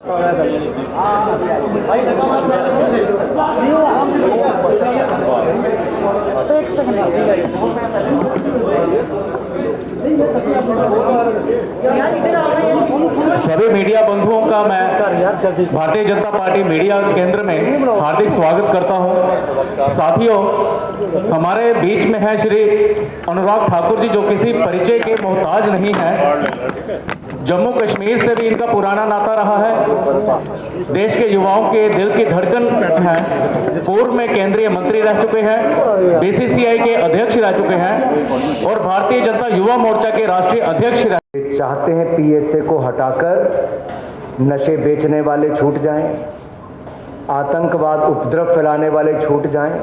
सभी मीडिया बंधुओं का मैं भारतीय जनता पार्टी मीडिया केंद्र में हार्दिक स्वागत करता हूं। साथियों, हमारे बीच में है श्री अनुराग ठाकुर जी, जो किसी परिचय के मोहताज नहीं है। जम्मू कश्मीर से भी इनका पुराना नाता रहा है। देश के युवाओं के दिल की धड़कन है। पूर्व में केंद्रीय मंत्री रह चुके हैं, बीसीसीआई के अध्यक्ष रह चुके हैं और भारतीय जनता युवा मोर्चा के राष्ट्रीय अध्यक्ष रह चाहते हैं पीएसए को हटाकर नशे बेचने वाले छूट जाएं, आतंकवाद उपद्रव फैलाने वाले छूट जाएं,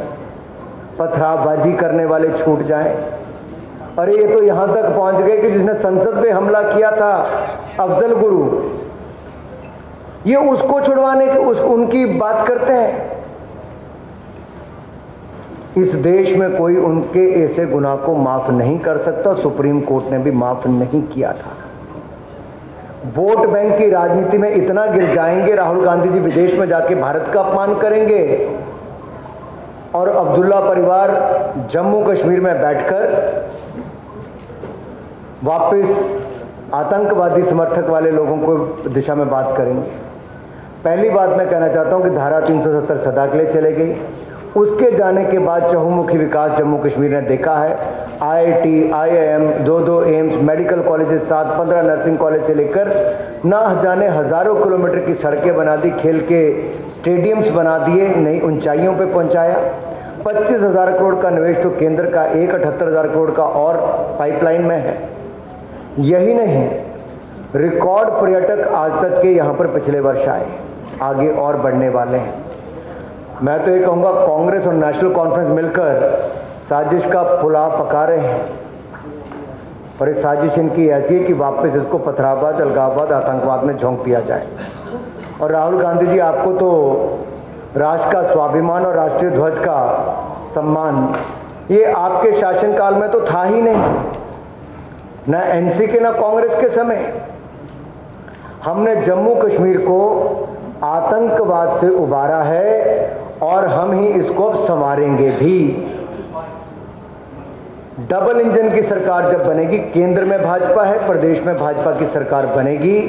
पथरावबाजी करने वाले छूट जाएं। अरे ये तो यहां तक पहुंच गए कि जिसने संसद पे हमला किया था अफजल गुरु, ये उसको छुड़वाने की उनकी बात करते हैं। इस देश में कोई उनके ऐसे गुनाह को माफ नहीं कर सकता। सुप्रीम कोर्ट ने भी माफ नहीं किया था। वोट बैंक की राजनीति में इतना गिर जाएंगे, राहुल गांधी जी विदेश में जाके भारत का अपमान करेंगे और अब्दुल्ला परिवार जम्मू कश्मीर में बैठकर वापस आतंकवादी समर्थक वाले लोगों को दिशा में बात करेंगे। पहली बात मैं कहना चाहता हूं कि धारा 370 सदा के लिए चले गई। उसके जाने के बाद चहुमुखी विकास जम्मू कश्मीर ने देखा है। IIT, IIM, 2 AIIMS, medical colleges, 7-15 nursing college से लेकर ना जाने हजारों किलोमीटर की सड़कें बना दी, खेल के स्टेडियम्स बना दिए, नई ऊंचाइयों पे पहुंचाया। 25,000 करोड़ का निवेश तो केंद्र का, 78,000 करोड़ का और पाइपलाइन में है। यही नहीं, रिकॉर्ड पर्यटक आज तक के यहाँ पर पिछले वर्ष आए, आगे और बढ़ने वाले हैं। मैं तो ये कहूँगा, कांग्रेस और नेशनल कॉन्फ्रेंस मिलकर साजिश का पुलाव पका रहे हैं और ये साजिश इनकी ऐसी है कि वापस इसको पथराबाद, अलगाववाद, आतंकवाद में झोंक दिया जाए। और राहुल गांधी जी, आपको तो राष्ट्र का स्वाभिमान और राष्ट्रीय ध्वज का सम्मान ये आपके शासनकाल में तो था ही नहीं, ना एनसी के ना कांग्रेस के समय। हमने जम्मू कश्मीर को आतंकवाद से उबारा है और हम ही इसको अब संवारेंगे भी। डबल इंजन की सरकार जब बनेगी, केंद्र में भाजपा है, प्रदेश में भाजपा की सरकार बनेगी,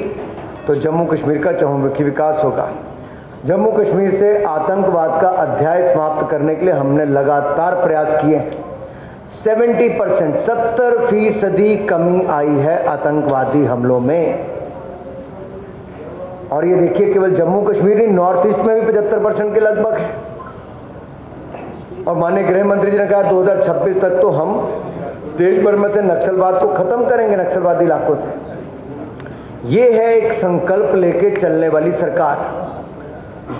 तो जम्मू कश्मीर का चहुमुखी विकास होगा। जम्मू कश्मीर से आतंकवाद का अध्याय समाप्त करने के लिए हमने लगातार प्रयास किए हैं। 70%, 70% कमी आई है आतंकवादी हमलों में। और ये देखिए, केवल जम्मू कश्मीर नहीं, नॉर्थ ईस्ट में भी 75% के लगभग है। और माननीय गृह मंत्री जी ने कहा 2026 तक तो हम देश भर में से नक्सलवाद को खत्म करेंगे, नक्सलवादी इलाकों से। ये है एक संकल्प लेके चलने वाली सरकार।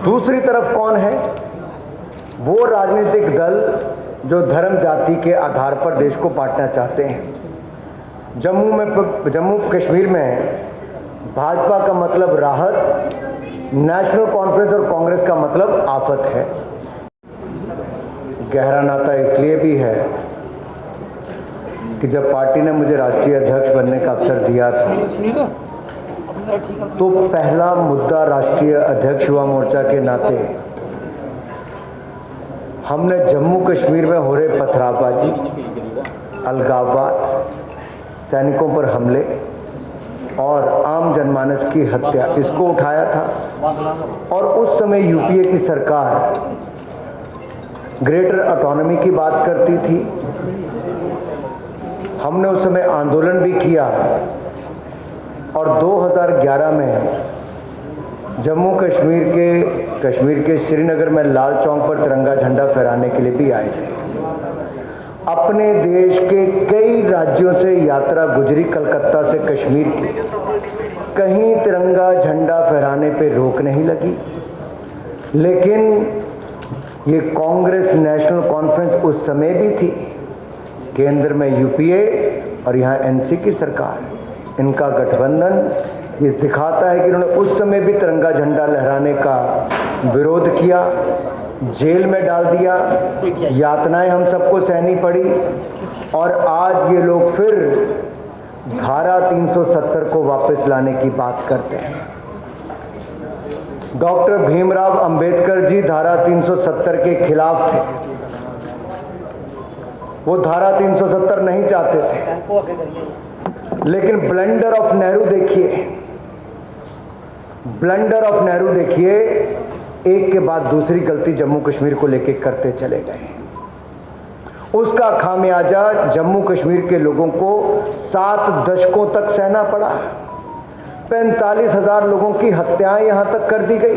दूसरी तरफ कौन है? वो राजनीतिक दल जो धर्म जाति के आधार पर देश को बांटना चाहते हैं। जम्मू कश्मीर में भाजपा का मतलब राहत, नेशनल कॉन्फ्रेंस और कांग्रेस का मतलब आफत है। गहरा नाता इसलिए भी है कि जब पार्टी ने मुझे राष्ट्रीय अध्यक्ष बनने का अवसर दिया था, तो पहला मुद्दा राष्ट्रीय अध्यक्ष युवा मोर्चा के नाते हमने जम्मू कश्मीर में हो रहे पथरावबाजी, अलगाववाद, सैनिकों पर हमले और आम जनमानस की हत्या, इसको उठाया था। और उस समय यूपीए की सरकार ग्रेटर ऑटोनॉमी की बात करती थी। हमने उस समय आंदोलन भी किया और 2011 में जम्मू कश्मीर के श्रीनगर में लाल चौक पर तिरंगा झंडा फहराने के लिए भी आए थे। अपने देश के कई राज्यों से यात्रा गुजरी, कलकत्ता से कश्मीर की, कहीं तिरंगा झंडा फहराने पे रोक नहीं लगी। लेकिन ये कांग्रेस नेशनल कॉन्फ्रेंस उस समय भी थी, केंद्र में यूपीए और यहाँ एनसी की सरकार, इनका गठबंधन ये दिखाता है कि इन्होंने उस समय भी तिरंगा झंडा लहराने का विरोध किया, जेल में डाल दिया, यातनाएं हम सबको सहनी पड़ी। और आज ये लोग फिर धारा 370 को वापस लाने की बात करते हैं। डॉक्टर भीमराव अंबेडकर जी धारा 370 के खिलाफ थे। वो धारा 370 नहीं चाहते थे, लेकिन ब्लंडर ऑफ नेहरू देखिए, ब्लंडर ऑफ नेहरू देखिए, एक के बाद दूसरी गलती जम्मू कश्मीर को लेके करते चले गए। उसका खामियाजा जम्मू कश्मीर के लोगों को 7 दशकों तक सहना पड़ा। 45,000 लोगों की हत्याएं यहां तक कर दी गई।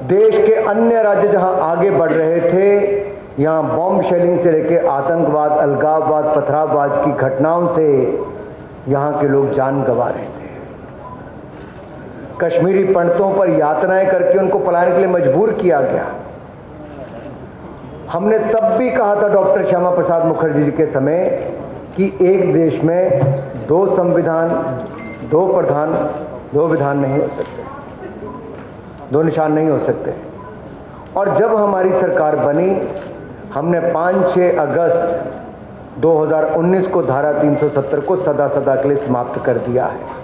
देश के अन्य राज्य जहां आगे बढ़ रहे थे, यहां बॉम्ब शेलिंग से लेकर आतंकवाद, अलगाववाद, पथरावबाज की घटनाओं से यहां के लोग जान गंवा रहे थे। कश्मीरी पंडितों पर यातनाएं करके उनको पलायन के लिए मजबूर किया गया। हमने तब भी कहा था डॉक्टर श्यामा प्रसाद मुखर्जी जी के समय कि एक देश में 2 संविधान, 2 प्रधान, 2 विधान नहीं हो सकते, 2 निशान नहीं हो सकते। और जब हमारी सरकार बनी, हमने 5-6 अगस्त 2019 को धारा 370 को सदा सदा के लिए समाप्त कर दिया है।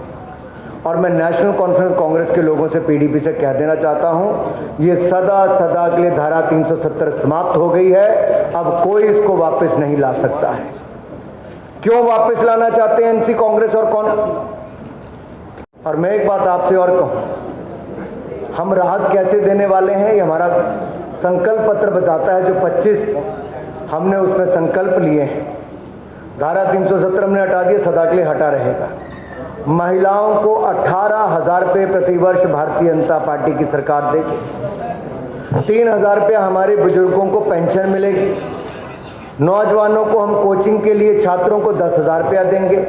और मैं नेशनल कॉन्फ्रेंस कांग्रेस के लोगों से, पीडीपी से कह देना चाहता हूं, ये सदा सदा के लिए धारा 370 समाप्त हो गई है। अब कोई इसको वापस नहीं ला सकता है। क्यों वापस लाना चाहते हैं एनसी कांग्रेस और कौन? और मैं एक बात आपसे और कहूं, हम राहत कैसे देने वाले हैं, ये हमारा संकल्प पत्र बताता है। जो 25 हमने उसमें संकल्प लिए हैं, धारा 370 हमने हटा दिया, सदा के लिए हटा रहेगा। महिलाओं को 18,000 रुपये प्रतिवर्ष भारतीय जनता पार्टी की सरकार देगी। 3,000 रुपया हमारे बुजुर्गों को पेंशन मिलेगी। नौजवानों को हम कोचिंग के लिए छात्रों को 10,000 रुपया देंगे,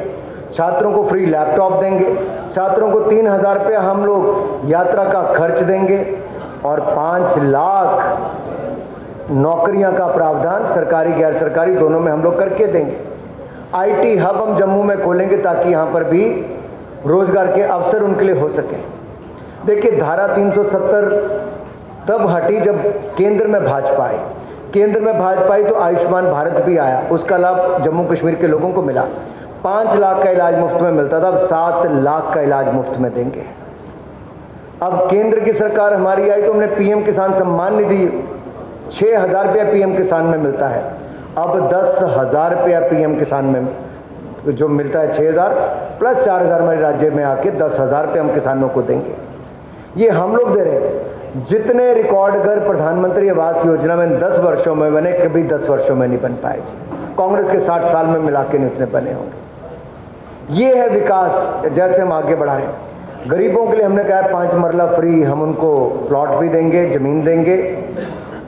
छात्रों को फ्री लैपटॉप देंगे, छात्रों को 3,000 रुपया हम लोग यात्रा का खर्च देंगे, और 5 लाख नौकरियां का प्रावधान सरकारी गैर सरकारी दोनों में हम लोग करके देंगे। आईटी हब हम जम्मू में खोलेंगे ताकि यहाँ पर भी रोजगार के अवसर उनके लिए हो सके। देखिए, धारा 370 तब हटी जब केंद्र में भाजपा आई। केंद्र में भाजपा आई तो आयुष्मान भारत भी आया, उसका लाभ जम्मू कश्मीर के लोगों को मिला। 5 लाख का इलाज मुफ्त में मिलता था, अब 7 लाख का इलाज मुफ्त में देंगे। अब केंद्र की सरकार हमारी आई तो हमने पीएम किसान सम्मान निधि 6,000 रुपया पीएम किसान में मिलता है, अब 10,000 रुपया पीएम किसान में जो मिलता है, 6,000 प्लस 4,000 हमारे राज्य में आके 10,000 रुपये हम किसानों को देंगे। ये हम लोग दे रहे हैं। जितने रिकॉर्ड घर प्रधानमंत्री आवास योजना में 10 वर्षों में बने, कभी 10 वर्षों में नहीं बन पाए जी। कांग्रेस के 60 साल में मिला के नहीं उतने बने होंगे। ये है विकास, जैसे हम आगे बढ़ा रहे हैं। गरीबों के लिए हमने कहा 5 मरला फ्री, हम उनको प्लॉट भी देंगे, ज़मीन देंगे।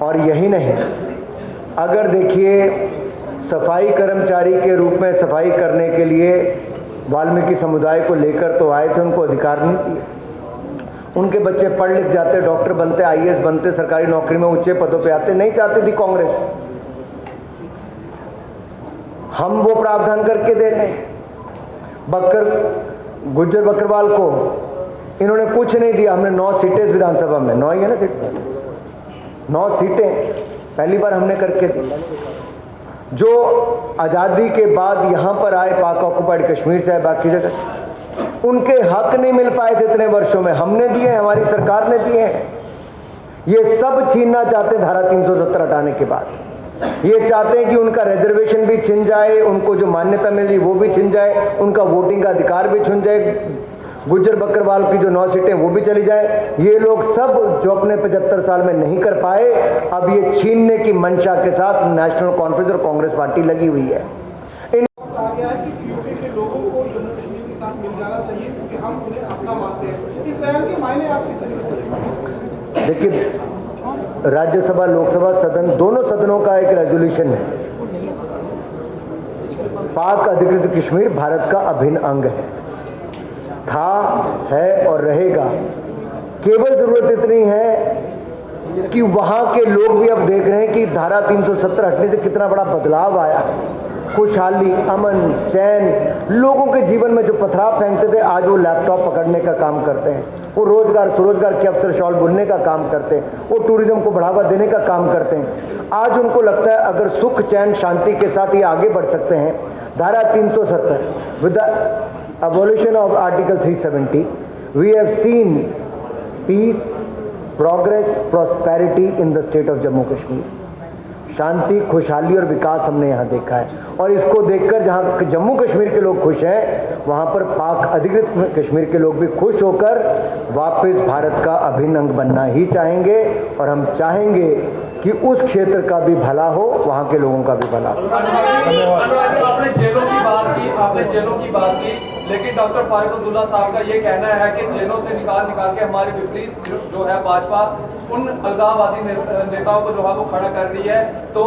और यही नहीं, अगर देखिए, सफाई कर्मचारी के रूप में सफाई करने के लिए वाल्मीकि समुदाय को लेकर तो आए थे, उनको अधिकार नहीं दिए। उनके बच्चे पढ़ लिख जाते, डॉक्टर बनते, आईएएस बनते, सरकारी नौकरी में ऊंचे पदों पे आते, नहीं चाहती थी कांग्रेस। हम वो प्रावधान करके दे रहे हैं। गुज्जर बकरवाल को इन्होंने कुछ नहीं दिया, हमने 9 सीटें विधानसभा में, 9 ही है ना सीटें, 9 सीटें पहली बार हमने करके दी। जो आज़ादी के बाद यहाँ पर आए, पाक ऑक्युपाइड कश्मीर से आए, बाकी जगह उनके हक नहीं मिल पाए थे इतने वर्षों में, हमने दिए, हमारी सरकार ने दिए हैं। ये सब छीनना चाहते धारा 370 हटाने के बाद। ये चाहते हैं कि उनका रिजर्वेशन भी छिन जाए, उनको जो मान्यता मिली वो भी छिन जाए, उनका वोटिंग का अधिकार भी छिन जाए, गुज्जर बकरवाल की जो 9 सीटें वो भी चली जाए। ये लोग सब जो अपने 75 साल में नहीं कर पाए, अब ये छीनने की मंशा के साथ नेशनल कॉन्फ्रेंस और कांग्रेस पार्टी लगी हुई है। देखिए, राज्यसभा लोकसभा सदन, दोनों सदनों का एक रेजोल्यूशन है। पाक अधिकृत कश्मीर भारत का अभिन्न अंग था, है और रहेगा। केवल जरूरत इतनी है कि वहां के लोग भी अब देख रहे हैं कि धारा 370 हटने से कितना बड़ा बदलाव आया। खुशहाली, अमन, चैन, लोगों के जीवन में जो पथराव फेंकते थे, आज वो लैपटॉप पकड़ने का काम करते हैं, वो रोजगार स्वरोजगार के अवसर शॉल बुनने का काम करते हैं, वो टूरिज्म को बढ़ावा देने का काम करते हैं। आज उनको लगता है अगर सुख, चैन, शांति के साथ ये आगे बढ़ सकते हैं। धारा 370 with the abolition of Article 370, we have seen peace, progress, prosperity in the state of Jammu Kashmir. शांति, खुशहाली और विकास हमने यहाँ देखा है, और इसको देखकर जहाँ जम्मू कश्मीर के लोग खुश हैं, वहाँ पर पाक अधिकृत कश्मीर के लोग भी खुश होकर वापस भारत का अभिन्न अंग बनना ही चाहेंगे, और हम चाहेंगे कि उस क्षेत्र का भी भला हो, वहाँ के लोगों का भी भला हो। आपने जेलों की बात की, लेकिन डॉक्टर फारूक अब्दुल्ला साहब का ये कहना है कि जेलों से निकाल के हमारे विपरीत जो है भाजपा उन अलगाववादी नेताओं को जो है वो खड़ा कर रही है, तो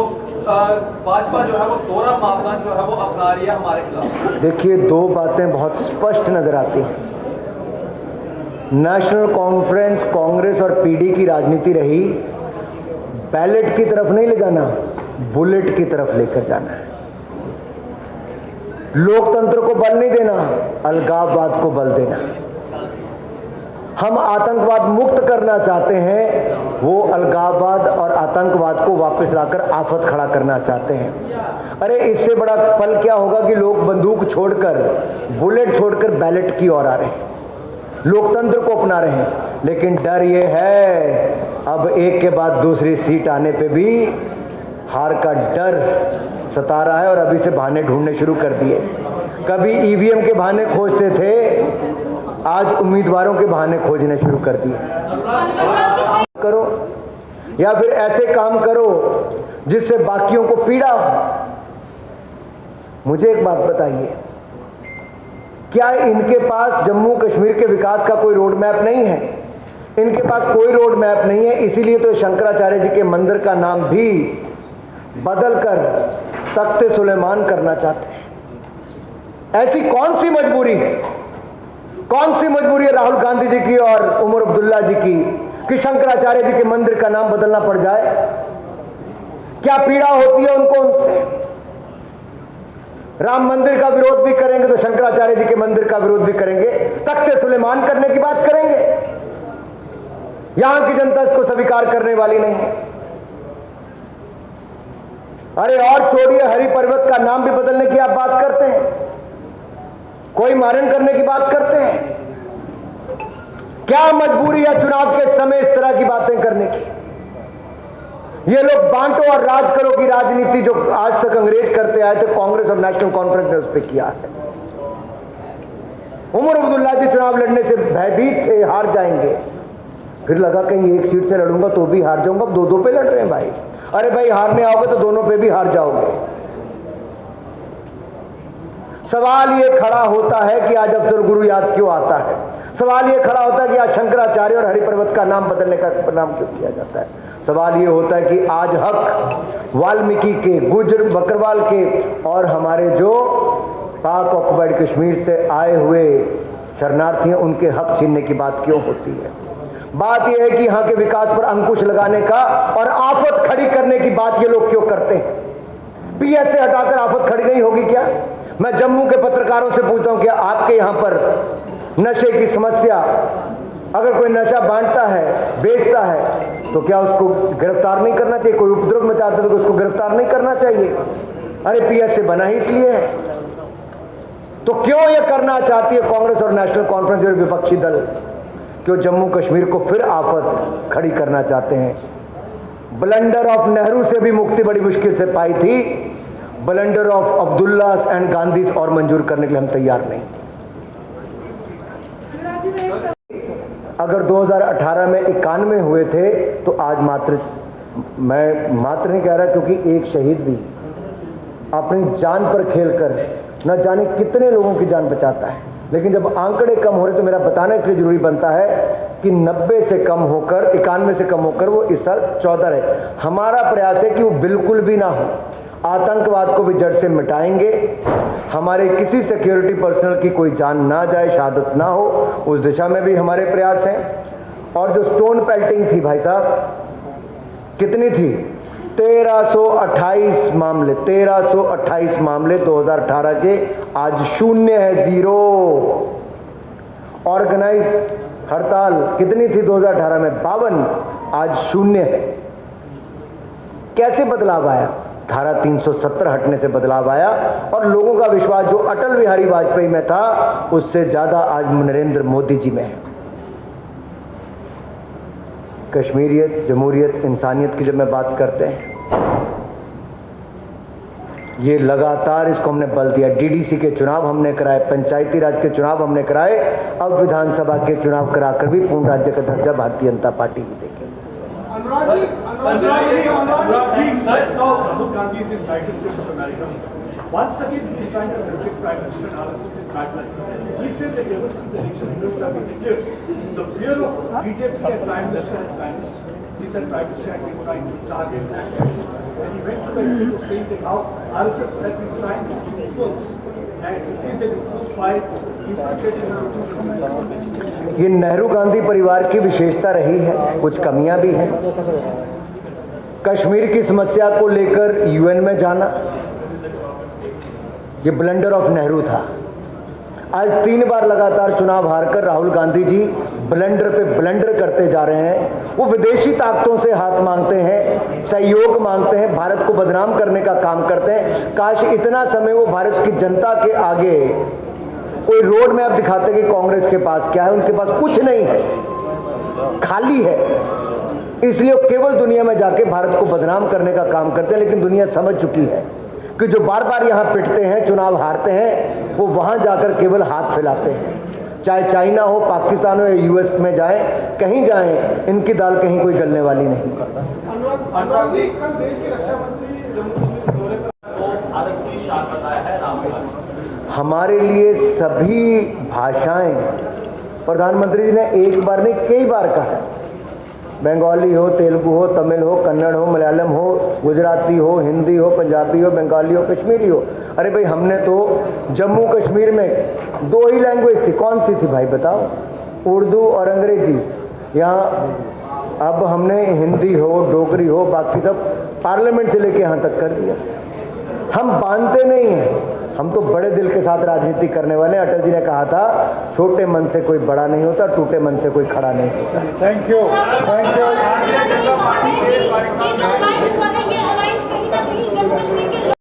भाजपा जो है वो दोहरा मापदंड जो है वो अपना रही है हमारे खिलाफ। देखिए, दो बातें बहुत स्पष्ट नजर आती हैं। नेशनल कॉन्फ्रेंस, कांग्रेस और पीडी की राजनीति रही बैलेट की तरफ नहीं ले जाना, बुलेट की तरफ लेकर जाना है। लोकतंत्र को बल नहीं देना, अलगाववाद को बल देना। हम आतंकवाद मुक्त करना चाहते हैं, वो अलगाववाद और आतंकवाद को वापस लाकर आफत खड़ा करना चाहते हैं। अरे इससे बड़ा पल क्या होगा कि लोग बंदूक छोड़कर, बुलेट छोड़कर बैलेट की ओर आ रहे हैं, लोकतंत्र को अपना रहे हैं। लेकिन डर ये है, अब एक के बाद दूसरी सीट आने पे भी हार का डर सता रहा है, और अभी से बहाने ढूंढने शुरू कर दिए। कभी ईवीएम के बहाने खोजते थे, आज उम्मीदवारों के बहाने खोजने शुरू कर दिए। करो, या फिर ऐसे काम करो जिससे बाकियों को पीड़ा हो। मुझे एक बात बताइए, क्या इनके पास जम्मू कश्मीर के विकास का कोई रोड मैप नहीं है? इनके पास कोई रोड मैप नहीं है, इसीलिए तो शंकराचार्य जी के मंदिर का नाम भी बदलकर तख्ते सुलेमान करना चाहते हैं। ऐसी कौन सी मजबूरी है, कौन सी मजबूरी है राहुल गांधी जी की और उमर अब्दुल्ला जी की कि शंकराचार्य जी के मंदिर का नाम बदलना पड़ जाए? क्या पीड़ा होती है उनको उनसे? राम मंदिर का विरोध भी करेंगे तो शंकराचार्य जी के मंदिर का विरोध भी करेंगे, तख्ते सुलेमान करने की बात करेंगे। यहां की जनता इसको स्वीकार करने वाली नहीं है। अरे और छोड़िए, हरि पर्वत का नाम भी बदलने की आप बात करते हैं, कोई मारण करने की बात करते हैं। क्या मजबूरी है चुनाव के समय इस तरह की बातें करने की? ये लोग बांटो और राज करो की राजनीति जो आज तक अंग्रेज करते आए थे, कांग्रेस और नेशनल कॉन्फ्रेंस ने उस पर किया है। उमर अब्दुल्ला जी चुनाव लड़ने से भयभीत थे, हार जाएंगे, फिर लगा कहीं एक सीट से लड़ूंगा तो भी हार जाऊंगा। अब दो पे लड़ रहे हैं भाई। अरे भाई, हारने आओगे तो दोनों पे भी हार जाओगे। सवाल ये खड़ा होता है कि आज अफजल गुरु याद क्यों आता है? सवाल ये खड़ा होता है कि आज शंकराचार्य और हरि पर्वत का नाम बदलने का नाम क्यों किया जाता है? सवाल ये होता है कि आज हक वाल्मीकि के, गुजर बकरवाल के और हमारे जो पाक ऑक्युपाइड कश्मीर से आए हुए शरणार्थी हैं, उनके हक छीनने की बात क्यों होती है? बात यह है कि यहाँ के विकास पर अंकुश लगाने का और आफत खड़ी करने की बात ये लोग क्यों करते हैं? पीएस से हटाकर आफत खड़ी नहीं होगी क्या? मैं जम्मू के पत्रकारों से पूछता हूं, क्या आपके यहां पर नशे की समस्या, अगर कोई नशा बांटता है, बेचता है, तो क्या उसको गिरफ्तार नहीं करना चाहिए? कोई उपद्रव मचाते तो उसको गिरफ्तार नहीं करना चाहिए? अरे पीएस से बना ही इसलिए है। तो क्यों ये करना चाहती है कांग्रेस और नेशनल कॉन्फ्रेंस और विपक्षी दल? क्यों जम्मू कश्मीर को फिर आफत खड़ी करना चाहते हैं? ब्लंडर ऑफ नेहरू से भी मुक्ति बड़ी मुश्किल से पाई थी, ब्लंडर ऑफ अब्दुल्लास एंड गांधीज और मंजूर करने के लिए हम तैयार नहीं। अगर 2018 में 91 हुए थे तो आज मात्र, मैं मात्र नहीं कह रहा क्योंकि एक शहीद भी अपनी जान पर खेलकर न जाने कितने लोगों की जान बचाता है। लेकिन जब आंकड़े कम हो रहे तो मेरा बताना इसलिए जरूरी बनता है कि 90 से कम होकर, 91 से कम होकर वो इस साल 14 है। हमारा प्रयास है कि वो बिल्कुल भी ना हो। आतंकवाद को भी जड़ से मिटाएंगे, हमारे किसी सिक्योरिटी पर्सनल की कोई जान ना जाए, शहादत ना हो, उस दिशा में भी हमारे प्रयास हैं। और जो स्टोन पेल्टिंग थी भाई साहब, कितनी थी? 1328 मामले, 1328 मामले 2018 के, आज शून्य है, 0। ऑर्गेनाइज हड़ताल कितनी थी 2018 में? 52, आज शून्य है। कैसे बदलाव आया? धारा 370 हटने से बदलाव आया, और लोगों का विश्वास जो अटल बिहारी वाजपेयी में था उससे ज्यादा आज नरेंद्र मोदी जी में है। कश्मीरियत, जमहूरियत, इंसानियत की जब मैं बात करते हैं, ये लगातार इसको हमने बल दिया। डीडीसी के चुनाव हमने कराए, पंचायती राज के चुनाव हमने कराए, अब विधानसभा के चुनाव कराकर भी पूर्ण राज्य का दर्जा भारतीय जनता पार्टी ही देगी। Once again, he is trying to reject Prime Minister and RSS in guideline. He said that ever since the election results have been declared, the fear of BJP and Prime Minister has vanished. He said Prime Minister had been trying to target national action. And he went to the extent of saying that how RSS had been trying to influence and increase the influence by infiltrating into ये नेहरू गांधी परिवार की विशेषता रही है, कुछ कमियां भी हैं। कश्मीर की समस्या को लेकर यूएन में जाना, ये ब्लंडर ऑफ नेहरू था। आज 3 बार लगातार चुनाव हारकर राहुल गांधी जी ब्लंडर पे ब्लंडर करते जा रहे हैं। वो विदेशी ताकतों से हाथ मांगते हैं, सहयोग मांगते हैं, भारत को बदनाम करने का काम करते हैं। काश इतना समय वो भारत की जनता के आगे कोई रोड मैप दिखाते कि कांग्रेस के पास क्या है। उनके पास कुछ नहीं है, खाली है। इसलिए वो केवल दुनिया में जाके भारत को बदनाम करने का काम करते हैं। लेकिन दुनिया समझ चुकी है कि जो बार बार यहाँ पिटते हैं, चुनाव हारते हैं, वो वहाँ जाकर केवल हाथ फैलाते हैं। चाहे चाइना हो, पाकिस्तान हो या यूएस में जाएं, कहीं जाएं, इनकी दाल कहीं कोई गलने वाली नहीं। अनुराग जी, कल देश के रक्षा मंत्री जम्मू कश्मीर के दौरे पर भारत की शान बताया है रामलीला। हमारे लिए सभी भाषाएं प्रधानमंत्री जी ने एक बार नहीं कई बार कहा है। बंगाली हो, तेलुगु हो, तमिल हो, कन्नड़ हो, मलयालम हो, गुजराती हो, हिंदी हो, पंजाबी हो, बंगाली हो, कश्मीरी हो। अरे भाई, हमने तो जम्मू कश्मीर में 2 ही लैंग्वेज थी। कौन सी थी भाई बताओ? उर्दू और अंग्रेजी। यहाँ अब हमने हिंदी हो, डोगरी हो, बाकी सब पार्लियामेंट से लेके यहाँ तक कर दिया। हम बांधते नहीं हैं, हम तो बड़े दिल के साथ राजनीति करने वाले। अटल जी ने कहा था, छोटे मन से कोई बड़ा नहीं होता, टूटे मन से कोई खड़ा नहीं होता। Thank you.